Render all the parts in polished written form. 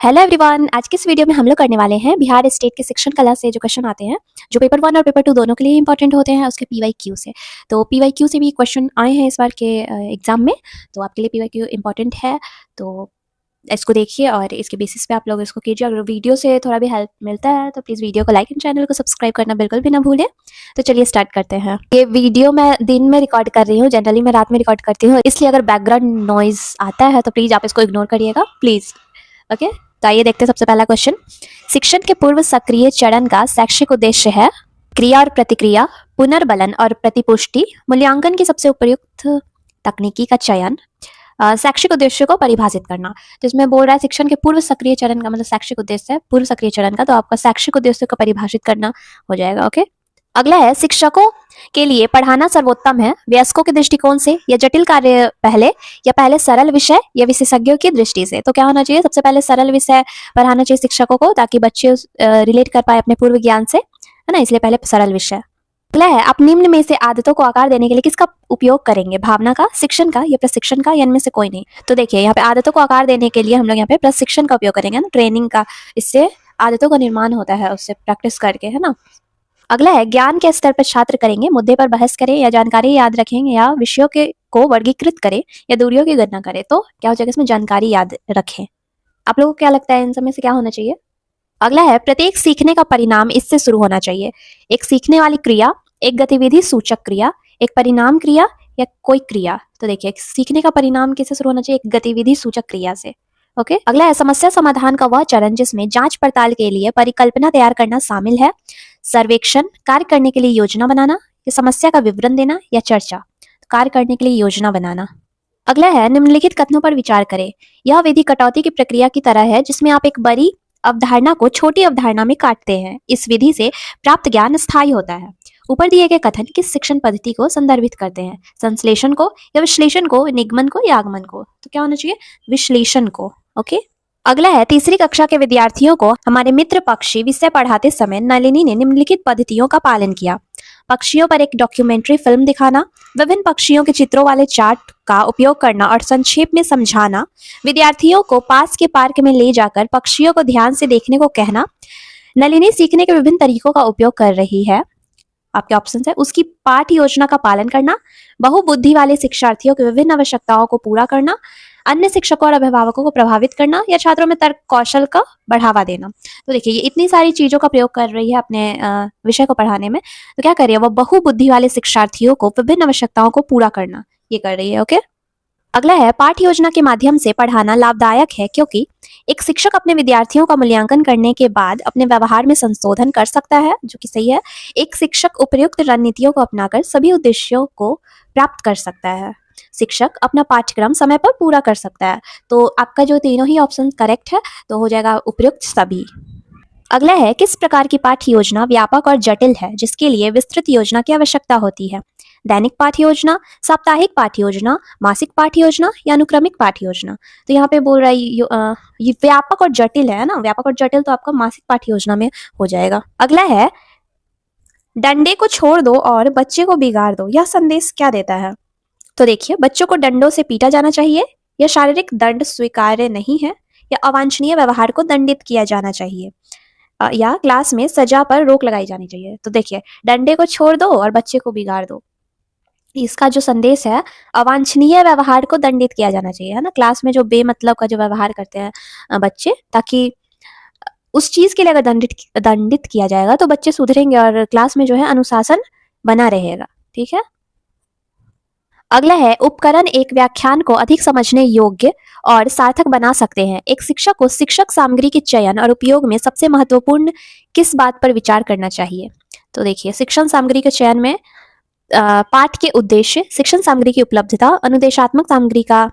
Hello everyone, आज के इस वीडियो में हम लोग करने वाले हैं बिहार स्टेट के शिक्षण कला से जो क्वेश्चन आते हैं, जो पेपर 1 और पेपर 2 दोनों के लिए इंपॉर्टेंट होते हैं, उसके पीवाईक्यू से। तो पीवाईक्यू से भी क्वेश्चन आए हैं इस बार के एग्जाम में, तो आपके लिए पीवाईक्यू इंपॉर्टेंट है। तो इसको देखिए और इसके बेसिस पे आप लोग इसको कीजिए। अगर वीडियो से थोड़ा भी हेल्प मिलता है तो प्लीज़ वीडियो को लाइक एंड चैनल को सब्सक्राइब करना बिल्कुल भी ना भूलें। तो चलिए स्टार्ट करते हैं। ये वीडियो मैं दिन में रिकॉर्ड कर रही हूँ, जनरली मैं रात में रिकॉर्ड करती हूँ, इसलिए अगर बैकग्राउंड नॉइज आता है तो प्लीज़ आप इसको इग्नोर करिएगा प्लीज़। ओके, तो आइए देखते हैं सबसे पहला क्वेश्चन। शिक्षण के पूर्व सक्रिय चरण का शैक्षिक उद्देश्य है क्रिया और प्रतिक्रिया, पुनर्बलन और प्रतिपुष्टि, मूल्यांकन की सबसे उपयुक्त तकनीकी का चयन, शैक्षिक उद्देश्य को परिभाषित करना। तो इसमें बोल रहा है शिक्षण के पूर्व सक्रिय चरण का मतलब शैक्षिक उद्देश्य है पूर्व सक्रिय चरण का, तो आपका शैक्षिक उद्देश्य को परिभाषित करना हो जाएगा। ओके, अगला है शिक्षकों के लिए पढ़ाना सर्वोत्तम है वयस्कों के दृष्टिकोण से या जटिल कार्य पहले, या पहले सरल विषय या विशेषज्ञों की दृष्टि से। तो क्या होना चाहिए, सबसे पहले सरल विषय पढ़ाना चाहिए शिक्षकों को ताकि बच्चे रिलेट कर पाए अपने पूर्व ज्ञान से, है ना, इसलिए पहले सरल विषय। अगला है आप निम्न में से आदतों को आकार देने के लिए किसका उपयोग करेंगे, भावना का, शिक्षण का या प्रशिक्षण का, या इनमें से कोई नहीं। तो देखिए यहाँ पे आदतों को आकार देने के लिए हम लोग यहाँ पे प्रशिक्षण का उपयोग करेंगे ना, ट्रेनिंग का, इससे आदतों का निर्माण होता है उससे प्रैक्टिस करके, है ना। अगला है ज्ञान के स्तर पर छात्र करेंगे, मुद्दे पर बहस करें या जानकारी याद रखेंगे या विषयों के को वर्गीकृत करें या दूरियों की गणना करें। तो क्या हो जाएगा, इसमें जानकारी याद रखें। आप लोगों को क्या लगता है इन सब में से क्या होना चाहिए। अगला है प्रत्येक सीखने का परिणाम इससे शुरू होना चाहिए, एक सीखने वाली क्रिया, एक गतिविधि सूचक क्रिया, एक परिणाम क्रिया या कोई क्रिया। तो देखिए सीखने का परिणाम किससे शुरू होना चाहिए, एक गतिविधि सूचक क्रिया से। ओके, अगला है समस्या समाधान का वह चरण जिसमें जांच पड़ताल के लिए परिकल्पना तैयार करना शामिल है, सर्वेक्षण, कार्य करने के लिए योजना बनाना, या समस्या का विवरण देना या चर्चा। तो कार्य करने के लिए योजना बनाना। अगला है निम्नलिखित कथनों पर विचार करें। यह विधि कटौती की प्रक्रिया की तरह है जिसमें आप एक बड़ी अवधारणा को छोटी अवधारणा में काटते हैं। इस विधि से प्राप्त ज्ञान स्थायी होता है। ऊपर दिए गए कथन किस शिक्षण पद्धति को संदर्भित करते हैं, संश्लेषण को या विश्लेषण को, निगमन को या आगमन को। तो क्या होना चाहिए, विश्लेषण को। ओके, अगला है तीसरी कक्षा के विद्यार्थियों को हमारे मित्र पक्षी विषय पढ़ाते समय नलिनी ने निम्नलिखित पद्धतियों का पालन किया। पक्षियों पर एक डॉक्यूमेंट्री फिल्म दिखाना, विभिन्न पक्षियों के चित्रों वाले चार्ट का उपयोग करना और संक्षेप में समझाना, विद्यार्थियों को पास के पार्क में ले जाकर पक्षियों को ध्यान से देखने को कहना। नलिनी सीखने के विभिन्न तरीकों का उपयोग कर रही है, आपके ऑप्शन है उसकी पाठ योजना का पालन करना, बहुबुद्धि वाले शिक्षार्थियों की विभिन्न आवश्यकताओं को पूरा करना, अन्य शिक्षकों और अभिभावकों को प्रभावित करना, या छात्रों में तर्क कौशल का बढ़ावा देना। तो देखिए ये इतनी सारी चीजों का प्रयोग कर रही है अपने विषय को पढ़ाने में। तो क्या कर रही है, वो बहुबुद्धि वाले शिक्षार्थियों को विभिन्न आवश्यकताओं को पूरा करना ये कर रही है। ओके, अगला है पाठ योजना के माध्यम से पढ़ाना लाभदायक है क्योंकि एक शिक्षक अपने विद्यार्थियों का मूल्यांकन करने के बाद अपने व्यवहार में संशोधन कर सकता है, जो कि सही है। एक शिक्षक उपयुक्त रणनीतियों को अपनाकर सभी उद्देश्यों को प्राप्त कर सकता है। शिक्षक अपना पाठ्यक्रम समय पर पूरा कर सकता है। तो आपका जो तीनों ही ऑप्शन करेक्ट है, तो हो जाएगा उपयुक्त सभी। अगला है किस प्रकार की पाठ्य योजना व्यापक और जटिल है जिसके लिए विस्तृत योजना की आवश्यकता होती है, दैनिक पाठ्य योजना, साप्ताहिक पाठ्य योजना, मासिक पाठ्य योजना या अनुक्रमिक पाठ्य योजना। तो यहाँ पे बोल रहा है ये व्यापक और जटिल है ना, व्यापक और जटिल तो आपका मासिक पाठ्य योजना में हो जाएगा। अगला है डंडे को छोड़ दो और बच्चे को बिगाड़ दो, यह संदेश क्या देता है। तो देखिए बच्चों को डंडों से पीटा जाना चाहिए, या शारीरिक दंड स्वीकार्य नहीं है, या अवांछनीय व्यवहार को दंडित किया जाना चाहिए, या क्लास में सजा पर रोक लगाई जानी चाहिए। तो देखिए डंडे को छोड़ दो और बच्चे को बिगाड़ दो, इसका जो संदेश है अवांछनीय व्यवहार को दंडित किया जाना चाहिए, है ना, क्लास में जो बेमतलब का जो व्यवहार करते हैं बच्चे, ताकि उस चीज के लिए अगर दंडित किया जाएगा तो बच्चे सुधरेंगे और क्लास में जो है अनुशासन बना रहेगा। ठीक है, अगला है उपकरण एक व्याख्यान को अधिक समझने योग्य और सार्थक बना सकते हैं। एक शिक्षक को शिक्षक सामग्री के चयन और उपयोग में सबसे महत्वपूर्ण किस बात पर विचार करना चाहिए। तो देखिए शिक्षण सामग्री के चयन में पाठ के उद्देश्य, शिक्षण सामग्री की उपलब्धता, अनुदेशात्मक सामग्री का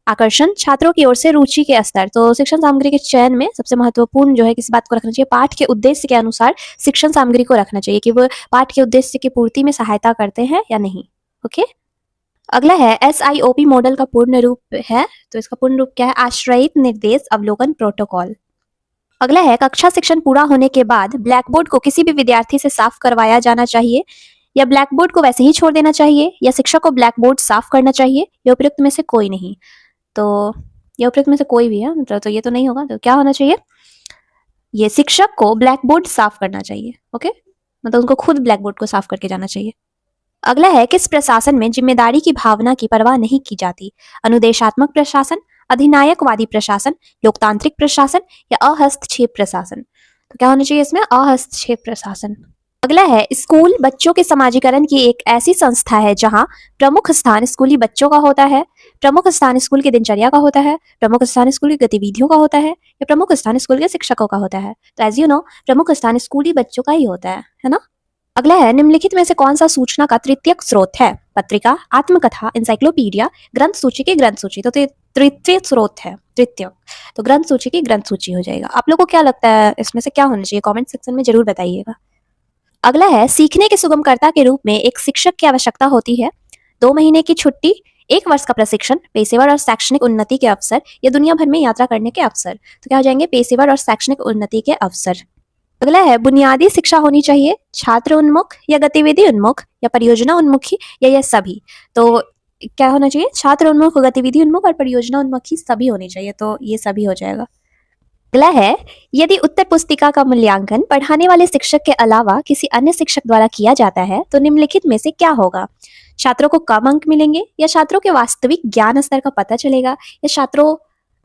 आकर्षण, छात्रों की ओर से रुचि के स्तर। तो शिक्षण सामग्री के चयन में सबसे महत्वपूर्ण जो है किस बात को रखना चाहिए, पाठ के उद्देश्य के अनुसार शिक्षण सामग्री को रखना चाहिए कि वो पाठ के उद्देश्य की पूर्ति में सहायता करते हैं या नहीं। ओके, अगला है SIOP मॉडल का पूर्ण रूप है, तो इसका पूर्ण रूप क्या है, आश्रयित निर्देश अवलोकन प्रोटोकॉल। अगला है कक्षा शिक्षण पूरा होने के बाद ब्लैक बोर्ड को किसी भी विद्यार्थी से साफ करवाया जाना चाहिए, या ब्लैक बोर्ड को वैसे ही छोड़ देना चाहिए, या शिक्षक को ब्लैक बोर्ड साफ करना चाहिए, या उपयुक्त में से कोई नहीं। तो ये उपयुक्त में से कोई भी है, तो ये तो नहीं होगा। तो क्या होना चाहिए, ये शिक्षक को ब्लैक बोर्ड साफ करना चाहिए। ओके, मतलब उनको खुद ब्लैक बोर्ड को साफ करके जाना चाहिए। अगला है, किस प्रशासन में जिम्मेदारी की भावना की परवाह नहीं की जाती? अनुदेशात्मक प्रशासन, अधिनायकवादी प्रशासन, लोकतांत्रिक प्रशासन या अहस्तक्षेप प्रशासन? तो क्या होना चाहिए इसमें, अहस्तक्षेप प्रशासन। अगला है, स्कूल बच्चों के समाजीकरण की एक ऐसी संस्था है जहां प्रमुख स्थान स्कूली बच्चों का होता है, प्रमुख स्थान स्कूल की दिनचर्या का होता है, प्रमुख स्थान स्कूल की गतिविधियों का होता है या प्रमुख स्थान स्कूल के शिक्षकों का होता है? तो एज यू नो, प्रमुख स्थान स्कूली बच्चों का ही होता है ना। अगला है, निम्नलिखित में से कौन सा सूचना का तृतीयक स्रोत है? पत्रिका, आत्मकथा, इंसाइक्लोपीडिया, ग्रंथ सूची की ग्रंथ सूची। तो तृतीय स्रोत है, तृतीयक, तो ग्रंथ सूची की ग्रंथ सूची हो जाएगा। आप लोगों को क्या लगता है इसमें से क्या होना चाहिए, कमेंट सेक्शन में जरूर बताइएगा। अगला है, सीखने के सुगमकर्ता के रूप में एक शिक्षक की आवश्यकता होती है। 2 महीने की छुट्टी, 1 वर्ष का प्रशिक्षण, पेशेवर और शैक्षणिक उन्नति के अवसर या दुनिया भर में यात्रा करने के अवसर। तो क्या हो जाएंगे, पेशेवर और शैक्षणिक उन्नति के अवसर। अगला है, बुनियादी शिक्षा होनी चाहिए, छात्र उन्मुख या गतिविधि उन्मुख या परियोजना उन्मुखी या ये सभी? तो क्या होना चाहिए, छात्र उन्मुख, गतिविधि उन्मुख और परियोजना उन्मुखी सभी होनी चाहिए, तो ये सभी हो जाएगा। अगला है, यदि उत्तर पुस्तिका का मूल्यांकन पढ़ाने वाले शिक्षक के अलावा किसी अन्य शिक्षक द्वारा किया जाता है तो निम्नलिखित में से क्या होगा? छात्रों को कम अंक मिलेंगे या छात्रों के वास्तविक ज्ञान स्तर का पता चलेगा या छात्रों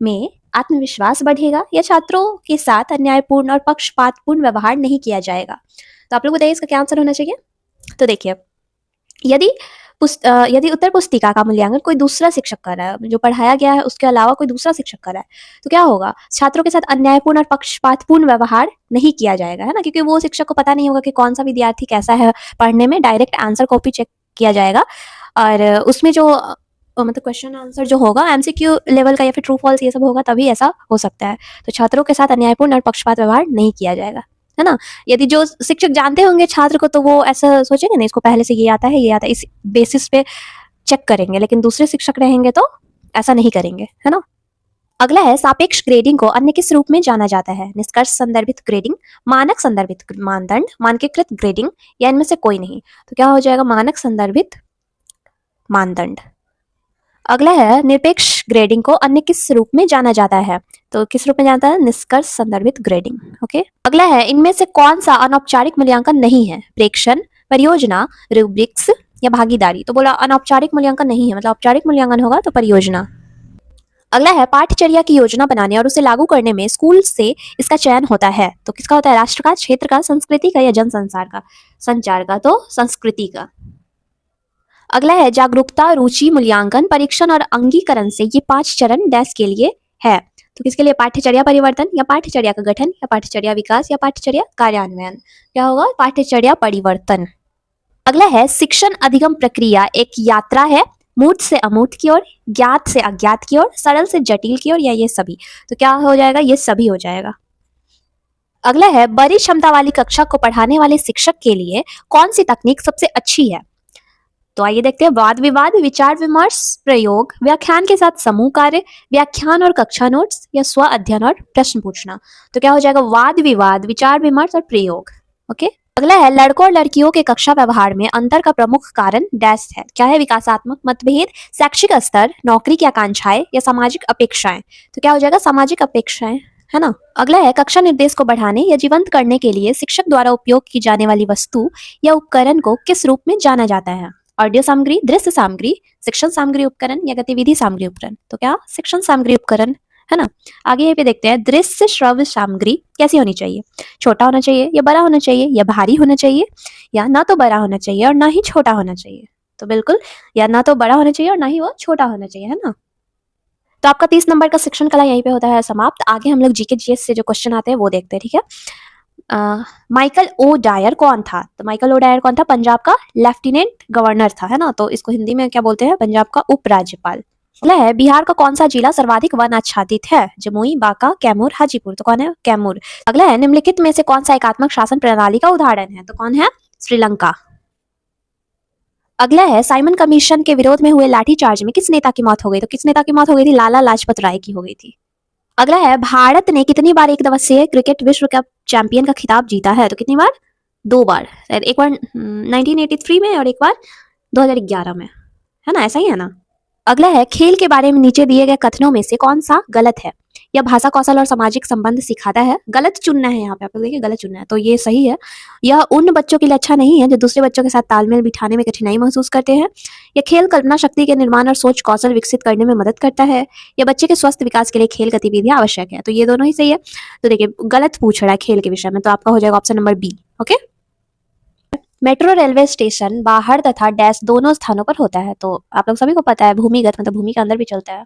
में आत्मविश्वास बढ़ेगा या छात्रों के साथ अन्यायपूर्ण और पक्षपातपूर्ण व्यवहार नहीं किया जाएगा? तो आप लोग बताइए इसका क्या आंसर होना चाहिए। तो देखिए, यदि उत्तर पुस्तिका का मूल्यांकन कोई दूसरा शिक्षक कर रहा है, जो पढ़ाया गया है उसके अलावा कोई दूसरा शिक्षक कर रहा है, तो क्या होगा, छात्रों के साथ अन्यायपूर्ण और पक्षपातपूर्ण व्यवहार नहीं किया जाएगा, है ना, क्योंकि वो शिक्षक को पता नहीं होगा कि कौन सा विद्यार्थी कैसा है पढ़ने में। डायरेक्ट आंसर कॉपी चेक किया जाएगा और उसमें जो मतलब क्वेश्चन आंसर जो होगा एमसीक्यू लेवल का या फिर ट्रू फॉल्स ये सब होगा, तभी ऐसा हो सकता है। तो छात्रों के साथ अन्यायपूर्ण और पक्षपात व्यवहार नहीं किया जाएगा, है ना। यदि जो शिक्षक जानते होंगे छात्र को, तो वो ऐसा सोचेंगे नहीं इसको पहले से ये आता है, इस बेसिस पे चेक करेंगे, लेकिन दूसरे शिक्षक रहेंगे तो ऐसा नहीं करेंगे, है ना। अगला है, सापेक्ष ग्रेडिंग को अन्य किस रूप में जाना जाता है? निष्कर्ष संदर्भित ग्रेडिंग, मानक संदर्भित मानदंड, मानकीकृत ग्रेडिंग या इनमें से कोई नहीं? तो क्या हो जाएगा, मानक संदर्भित मानदंड। अगला है, निरपेक्ष ग्रेडिंग को अन्य किस रूप में जाना जाता है? तो किस रूप में जाता है, निष्कर्ष संदर्भित ग्रेडिंग। ओके। अगला है, इनमें से कौन सा अनौपचारिक मूल्यांकन नहीं है? प्रेक्षण, परियोजना, रूब्रिक्स या भागीदारी? तो बोला अनौपचारिक मूल्यांकन नहीं है, मतलब औपचारिक मूल्यांकन होगा तो परियोजना। अगला है, पाठ्यचर्या की योजना बनाने और उसे लागू करने में स्कूल से इसका चयन होता है, तो किसका होता है? राष्ट्र का, क्षेत्र का, संस्कृति का या जनसंचार का? संचार का, तो संस्कृति का। अगला है, जागरूकता, रुचि, मूल्यांकन, परीक्षण और अंगीकरण से ये 5 चरण डैश के लिए है, तो किसके लिए? पाठ्यचर्या परिवर्तन या पाठ्यचर्या का गठन या पाठ्यचर्या विकास या पाठ्यचर्या कार्यान्वयन? क्या होगा? पाठ्यचर्या परिवर्तन। अगला है, शिक्षण अधिगम प्रक्रिया एक यात्रा है, मूर्त से अमूर्त की ओर, ज्ञात से अज्ञात की ओर, सरल से जटिल की ओर या ये सभी? तो क्या हो जाएगा, ये सभी हो जाएगा। अगला है, बड़ी क्षमता वाली कक्षा को पढ़ाने वाले शिक्षक के लिए कौन सी तकनीक सबसे अच्छी है? तो आइए देखते हैं, वाद विवाद, विचार विमर्श, प्रयोग, व्याख्यान के साथ समूह कार्य, व्याख्यान और कक्षा नोट्स या स्व अध्ययन और प्रश्न पूछना? तो क्या हो जाएगा, वाद विवाद, विचार विमर्श और प्रयोग। ओके। अगला है, लड़कों और लड़कियों के कक्षा व्यवहार में अंतर का प्रमुख कारण डैश है? क्या है? विकासात्मक मतभेद, शैक्षिक स्तर, नौकरी की आकांक्षाएं या सामाजिक अपेक्षाएं? तो क्या हो जाएगा, सामाजिक अपेक्षाएं, है ना। अगला है, कक्षा निर्देश को बढ़ाने या जीवंत करने के लिए शिक्षक द्वारा उपयोग की जाने वाली वस्तु या उपकरण को किस रूप में जाना जाता है? ऑडियो सामग्री, दृश्य सामग्री, शिक्षण सामग्री उपकरण या गतिविधि सामग्री उपकरण? तो क्या? शिक्षण सामग्री उपकरण, है ना। आगे यहाँ पे देखते हैं, दृश्य श्रव्य सामग्री कैसी होनी चाहिए? छोटा होना चाहिए या बड़ा होना चाहिए या भारी होना चाहिए या ना तो बड़ा होना चाहिए और ना ही छोटा होना चाहिए? तो बिल्कुल, या ना तो बड़ा होना चाहिए और ना ही वो छोटा होना चाहिए, है ना। तो आपका 30 नंबर का शिक्षण कला यहीं पे होता है समाप्त। आगे हम लोग जीके जीएस से जो क्वेश्चन आते हैं वो देखते हैं, ठीक है। माइकल ओ डायर कौन था? तो माइकल ओ डायर कौन था? पंजाब का लेफ्टिनेंट गवर्नर था, है ना। तो इसको हिंदी में क्या बोलते हैं? पंजाब का उपराज्यपाल। अगला है, बिहार का कौन सा जिला सर्वाधिक वन आच्छादित है? जमुई, बांका, कैमूर, हाजीपुर? तो कौन है? कैमूर। अगला है, निम्नलिखित में से कौन सा एकात्मक शासन प्रणाली का उदाहरण है? तो कौन है? श्रीलंका। अगला है, साइमन कमीशन के विरोध में हुए लाठीचार्ज में किस नेता की मौत हो गई? तो किस नेता की मौत हो गई थी? लाला लाजपत राय की हो गई थी। अगला है, भारत ने कितनी बार एक दिवसीय क्रिकेट विश्व कप चैंपियन का खिताब जीता है? तो कितनी बार? 2 बार। एक बार 1983 में और एक बार 2011 में, है ना। ऐसा ही है ना। अगला है खेल के बारे में नीचे दिए गए कथनों में से कौन सा गलत है। यह भाषा कौशल और सामाजिक संबंध सिखाता है। गलत चुनना है, यहाँ पे आप लोग देखिए गलत चुनना है, तो ये सही है। यह उन बच्चों के लिए अच्छा नहीं है जो दूसरे बच्चों के साथ तालमेल बिठाने में कठिनाई महसूस करते हैं। यह खेल कल्पना शक्ति के निर्माण और सोच कौशल विकसित करने में मदद करता है। यह बच्चे के स्वस्थ विकास के लिए खेल गतिविधियां आवश्यक है। तो ये दोनों ही सही है। तो देखिए गलत पूछ रहा है खेल के विषय में, तो आपका हो जाएगा option number B. Okay. Metro railway station बाहर तथा डैश दोनों स्थानों पर होता है। तो आप लोग सभी को पता है भूमिगत मतलब भूमि के अंदर भी चलता है।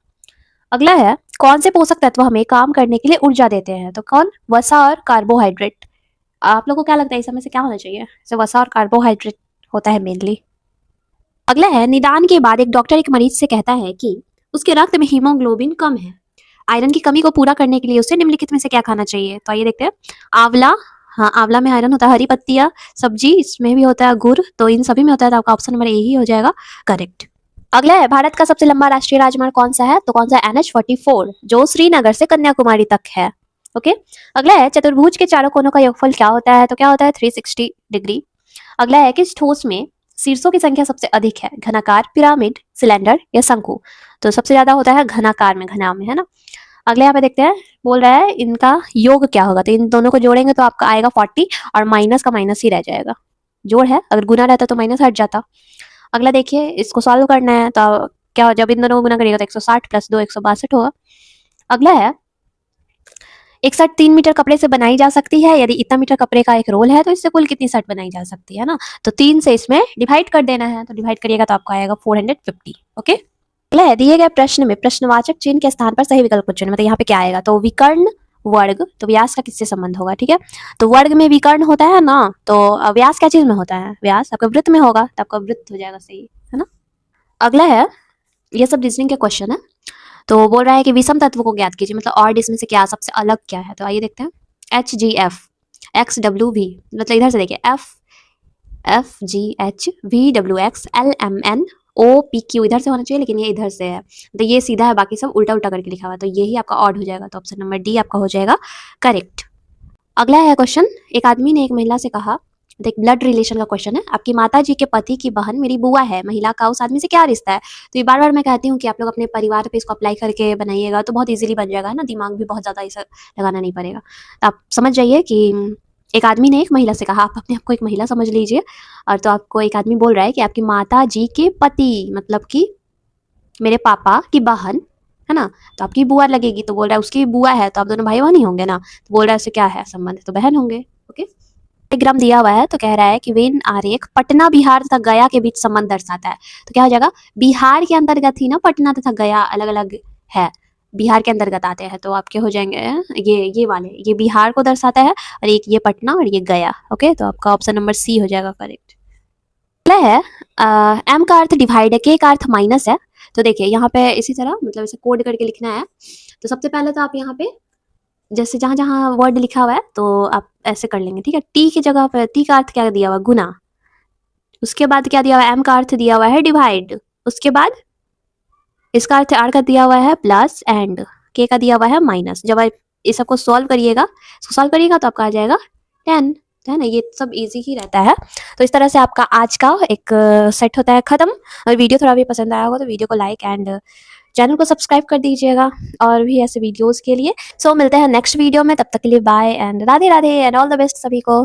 अगला है कौन से पोषक तत्व हमें काम करने के लिए ऊर्जा देते हैं। तो कौन, वसा और कार्बोहाइड्रेट। आप लोगों को क्या लगता है इस समय से क्या होना चाहिए। तो वसा और कार्बोहाइड्रेट होता है मेनली। अगला है निदान के बाद एक डॉक्टर एक मरीज से कहता है कि उसके रक्त में हीमोग्लोबिन कम है। आयरन की कमी को पूरा करने के लिए उसे निम्नलिखित में से क्या खाना चाहिए। तो आइए देखते हैं। आंवला, हाँ आंवला में आयरन होता है। हरी पत्तियां, सब्जी, इसमें भी होता है। गुड़, तो इन सभी में होता है। तो आपका ऑप्शन नंबर ए ही हो जाएगा करेक्ट। अगला है भारत का सबसे लंबा राष्ट्रीय राजमार्ग कौन सा है। तो कौन सा, NH-44 जो श्रीनगर से कन्याकुमारी तक है। ओके। अगला है चतुर्भुज के चारों कोनों का योगफल क्या होता है। तो क्या होता है 360 डिग्री। अगला है किस ठोस में शीर्षों की संख्या सबसे अधिक है। घनाकार, पिरामिड, सिलेंडर या शंकु। तो सबसे ज्यादा होता है घनाकार में, घना में, है ना। अगले यहाँ पे देखते हैं, बोल रहा है इनका योग क्या होगा। तो इन दोनों को जोड़ेंगे तो आपका आएगा 40 और माइनस का माइनस ही रह जाएगा। जोड़ है, अगर गुना रहता तो माइनस हट जाता। अगला देखिए इसको सॉल्व करना है तो क्या हो, जब इन दोनों को गुना करिएगा तो 160 प्लस 2 162 होगा। अगला है 61 3 मीटर कपड़े से बनाई जा सकती है। यदि इतना मीटर कपड़े का एक रोल है तो इससे कुल कितनी शर्ट बनाई जा सकती है ना। तो 3 से इसमें डिवाइड कर देना है। तो डिवाइड करिएगा तो आपका आएगा 450। ओके। अगला है दिए गए प्रश्न में प्रश्नवाचक चिन्ह के स्थान पर सही विकल्प को चुनें। मतलब यहाँ पे क्या आएगा, तो विकर्ण वर्ग, तो व्यास का किससे संबंध होगा। ठीक है, तो वर्ग में विकर्ण होता है ना, तो व्यास क्या चीज में होता है, व्यास आपका वृत्त में होगा, तो आपका वृत्त हो जाएगा सही, है ना। अगला है, ये सब रीजनिंग के क्वेश्चन है। तो बोल रहा है कि विषम तत्व को ज्ञात कीजिए, मतलब और इसमें से क्या सबसे अलग क्या है। तो आइए देखते हैं। HGF, XWV, मतलब इधर से देखिए FGH, VWX, LMN, OPQ इधर से होना चाहिए, लेकिन ये इधर से है, तो ये सीधा है, बाकी सब उल्टा उल्टा करके लिखा हुआ है, तो यही आपका ऑड हो जाएगा। तो ऑप्शन नंबर डी आपका हो जाएगा करेक्ट। अगला है क्वेश्चन, एक आदमी ने एक महिला से कहा, देख ब्लड रिलेशन का क्वेश्चन है, आपकी माता जी के पति की बहन मेरी बुआ है, महिला का उस आदमी से क्या रिश्ता है। तो ये बार बार मैं कहती हूँ कि आप लोग अपने परिवार पे इसको अप्लाई करके बनाइएगा तो बहुत इजीली बन जाएगा, है ना, दिमाग भी बहुत ज़्यादा इसे लगाना नहीं पड़ेगा। तो आप समझ जाइए कि एक आदमी ने एक महिला से कहा, आप अपने आप को एक महिला समझ लीजिए, और तो आपको एक आदमी बोल रहा है कि आपकी माता जी के पति, मतलब कि मेरे पापा की बहन, है ना, तो आपकी बुआ लगेगी, तो बोल रहा है उसकी बुआ है, तो आप दोनों भाई बहन ही होंगे ना, तो बोल रहा है उससे क्या है संबंध, तो बहन होंगे। ओके, डायग्राम दिया हुआ है, तो कह रहा है कि वेन आरेख पटना बिहार तथा गया के बीच संबंध दर्शाता है। तो क्या हो जाएगा, बिहार के अंतर्गत ही ना पटना तथा गया अलग अलग है, बिहार के अंतर्गत आते हैं, तो आपके हो जाएंगे ये वाले, ये बिहार को दर्शाता है, और एक ये पटना और ये गया। ओके, तो आपका ऑप्शन नंबर सी हो जाएगा करेक्ट। अगला है एम का अर्थ डिवाइड है, के का अर्थ माइनस है। तो देखिए यहाँ पे इसी तरह मतलब इसे कोड करके लिखना है। तो सबसे पहले तो आप यहाँ पे जैसे जहाँ जहाँ वर्ड लिखा हुआ है तो आप ऐसे कर लेंगे, ठीक है। टी की जगह पे, टी का अर्थ क्या दिया हुआ है, गुना। उसके बाद क्या दिया हुआ है, एम का अर्थ दिया हुआ है डिवाइड। उसके बाद इसका अर्थ आर का दिया हुआ है प्लस, एंड के का दिया हुआ है माइनस। जब आप इस सबको सॉल्व करिएगा, तो आपका आ जाएगा 10, है ना। ये सब इजी ही रहता है। तो इस तरह से आपका आज का एक सेट होता है खत्म। और वीडियो थोड़ा भी पसंद आया होगा तो वीडियो को लाइक एंड चैनल को सब्सक्राइब कर दीजिएगा और भी ऐसे वीडियोस के लिए। सो मिलते हैं नेक्स्ट वीडियो में, तब तक के लिए bye and Radhe Radhe and all the best सभी को।